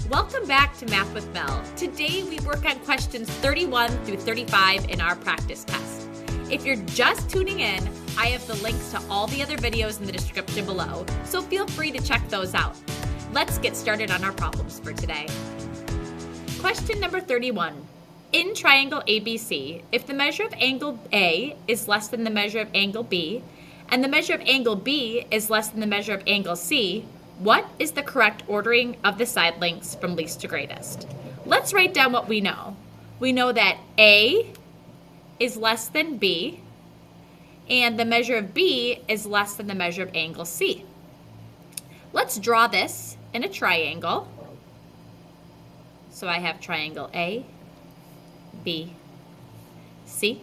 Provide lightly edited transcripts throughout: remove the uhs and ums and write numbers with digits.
Welcome back to Math with Mel. Today we work on questions 31 through 35 in our practice test. If you're just tuning in, I have the links to all the other videos in the description below, so feel free to check those out. Let's get started on our problems for today. Question number 31. In triangle ABC, if the measure of angle A is less than the measure of angle B, and the measure of angle B is less than the measure of angle C, what is the correct ordering of the side lengths from least to greatest? Let's write down what we know. We know that A is less than B, and the measure of B is less than the measure of angle C. Let's draw this in a triangle. So I have triangle A, B, C.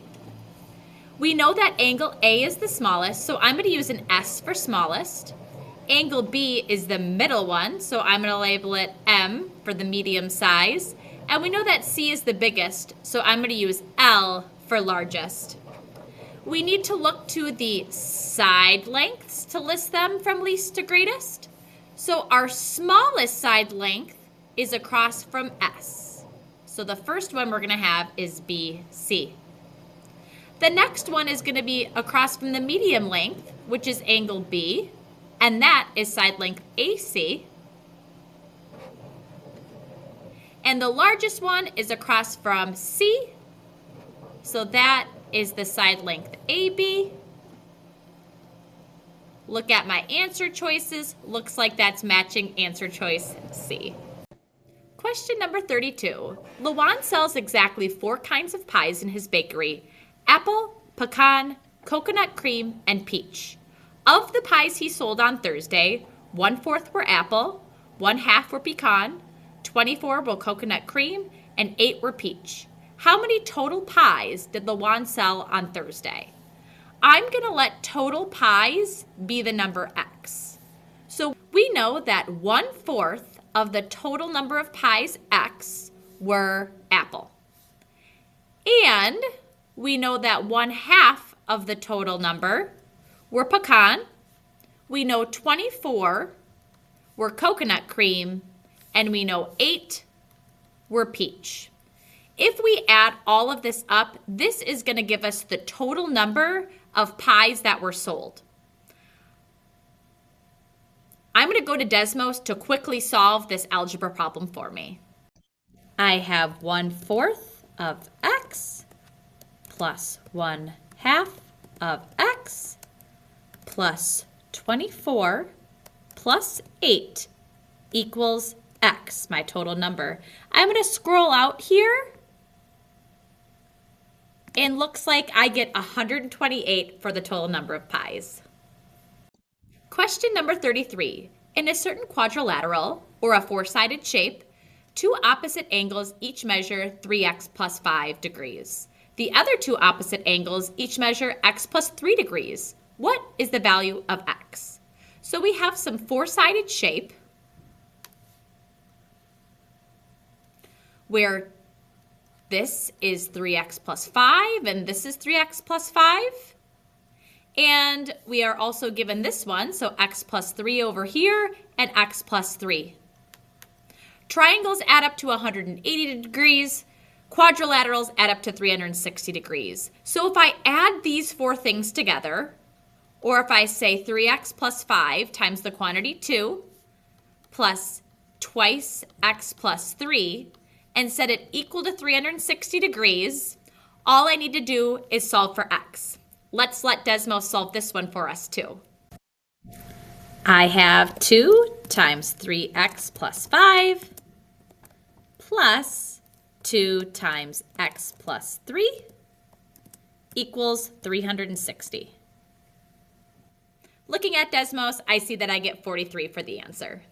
We know that angle A is the smallest, so I'm going to use an S for smallest. Angle B is the middle one, so I'm going to label it M for the medium size. And we know that C is the biggest, so I'm going to use L for largest. We need to look to the side lengths to list them from least to greatest. So our smallest side length is across from S. So the first one we're going to have is BC. The next one is going to be across from the medium length, which is angle B. And that is side length AC. And the largest one is across from C. So that is the side length AB. Look at my answer choices. Looks like that's matching answer choice C. Question number 32. Lawan sells exactly 4 kinds of pies in his bakery: apple, pecan, coconut cream, and peach. Of the pies he sold on Thursday, 1/4 were apple, 1/2 were pecan, 24 were coconut cream, and 8 were peach. How many total pies did Lawan sell on Thursday? I'm going to let total pies be the number X. So we know that 1/4 of the total number of pies X were apple. And we know that 1/2 of the total number were pecan. We know 24 were coconut cream, and we know 8 were peach. If we add all of this up, this is going to give us the total number of pies that were sold. I'm going to go to Desmos to quickly solve this algebra problem for me. I have 1/4 of X plus 1/2 of X plus 24 plus 8 equals X, my total number. I'm going to scroll out here, and looks like I get 128 for the total number of pies. Question number 33. In a certain quadrilateral, or a 4-sided shape, 2 opposite angles each measure 3x plus 5 degrees. The other 2 opposite angles each measure x plus 3 degrees. What is the value of x? So we have some 4-sided shape where this is 3x plus 5 and this is 3x plus 5. And we are also given this one, so x plus 3 over here and x plus 3. Triangles add up to 180 degrees. Quadrilaterals add up to 360 degrees. So if I add these 4 things together, or if I say 3x plus 5 times the quantity 2 plus twice x plus 3 and set it equal to 360 degrees, all I need to do is solve for x. Let's let Desmos solve this one for us too. I have 2 times 3x plus 5 plus 2 times x plus 3 equals 360. Looking at Desmos, I see that I get 43 for the answer.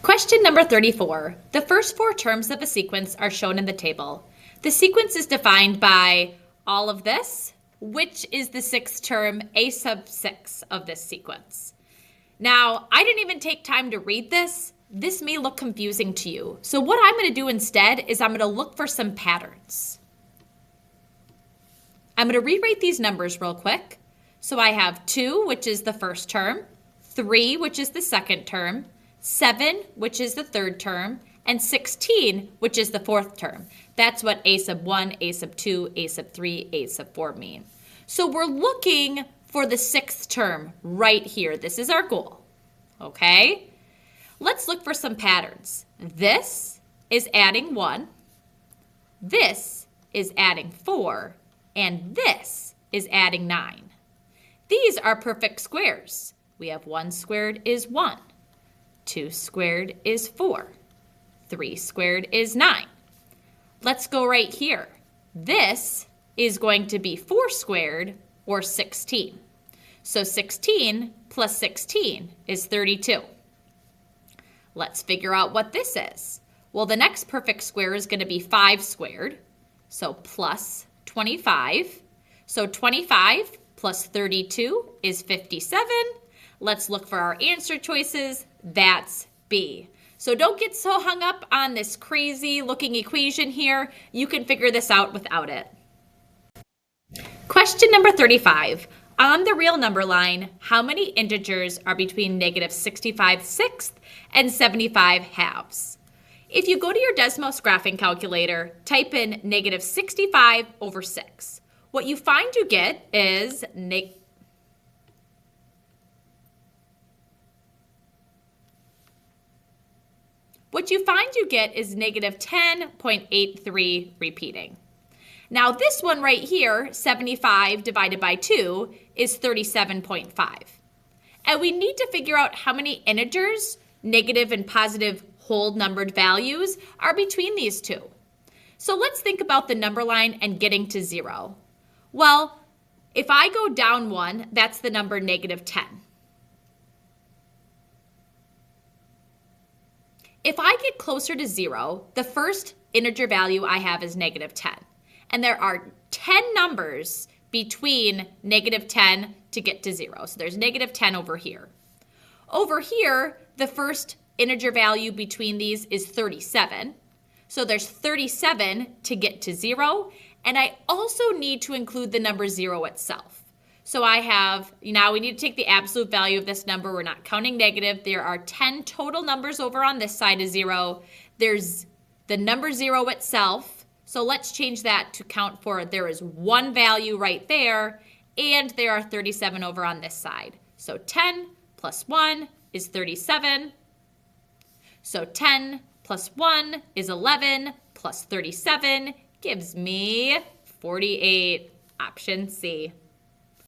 Question number 34. The first 4 terms of a sequence are shown in the table. The sequence is defined by all of this, which is the 6th term, a sub 6 of this sequence. Now, I didn't even take time to read this. This may look confusing to you. So what I'm going to do instead is I'm going to look for some patterns. I'm going to rewrite these numbers real quick. So I have 2, which is the first term, 3, which is the second term, 7, which is the third term, and 16, which is the fourth term. That's what a sub 1, a sub 2, a sub 3, a sub 4 mean. So we're looking for the sixth term right here. This is our goal, okay? Let's look for some patterns. This is adding 1. This is adding 4. And this is adding 9. These are perfect squares. We have 1 squared is 1. 2 squared is 4. 3 squared is 9. Let's go right here. This is going to be 4 squared, or 16. So 16 plus 16 is 32. Let's figure out what this is. Well, the next perfect square is going to be 5 squared, so plus 25. So 25 plus 32 is 57. Let's look for our answer choices. That's B. So don't get so hung up on this crazy looking equation here. You can figure this out without it. Question number 35. On the real number line, how many integers are between negative 65 sixths and 75 halves? If you go to your Desmos graphing calculator, type in negative 65 over 6. What you find you get is negative 10.83 repeating. Now this one right here, 75 divided by 2, is 37.5. And we need to figure out how many integers, negative and positive whole numbered values, are between these two. So let's think about the number line and getting to 0. Well, if I go down 1, that's the number negative 10. If I get closer to 0, the first integer value I have is negative 10. And there are 10 numbers between negative 10 to get to 0. So there's negative 10 over here. Over here, the first integer value between these is 37. So there's 37 to get to 0. And I also need to include the number 0 itself. So I have, now we need to take the absolute value of this number. We're not counting negative. There are 10 total numbers over on this side of 0. There's the number 0 itself. So let's change that to count for there is one value right there, and there are 37 over on this side. So 10 plus 1 is 37. So 10 plus 1 is 11 plus 37 gives me 48, option C.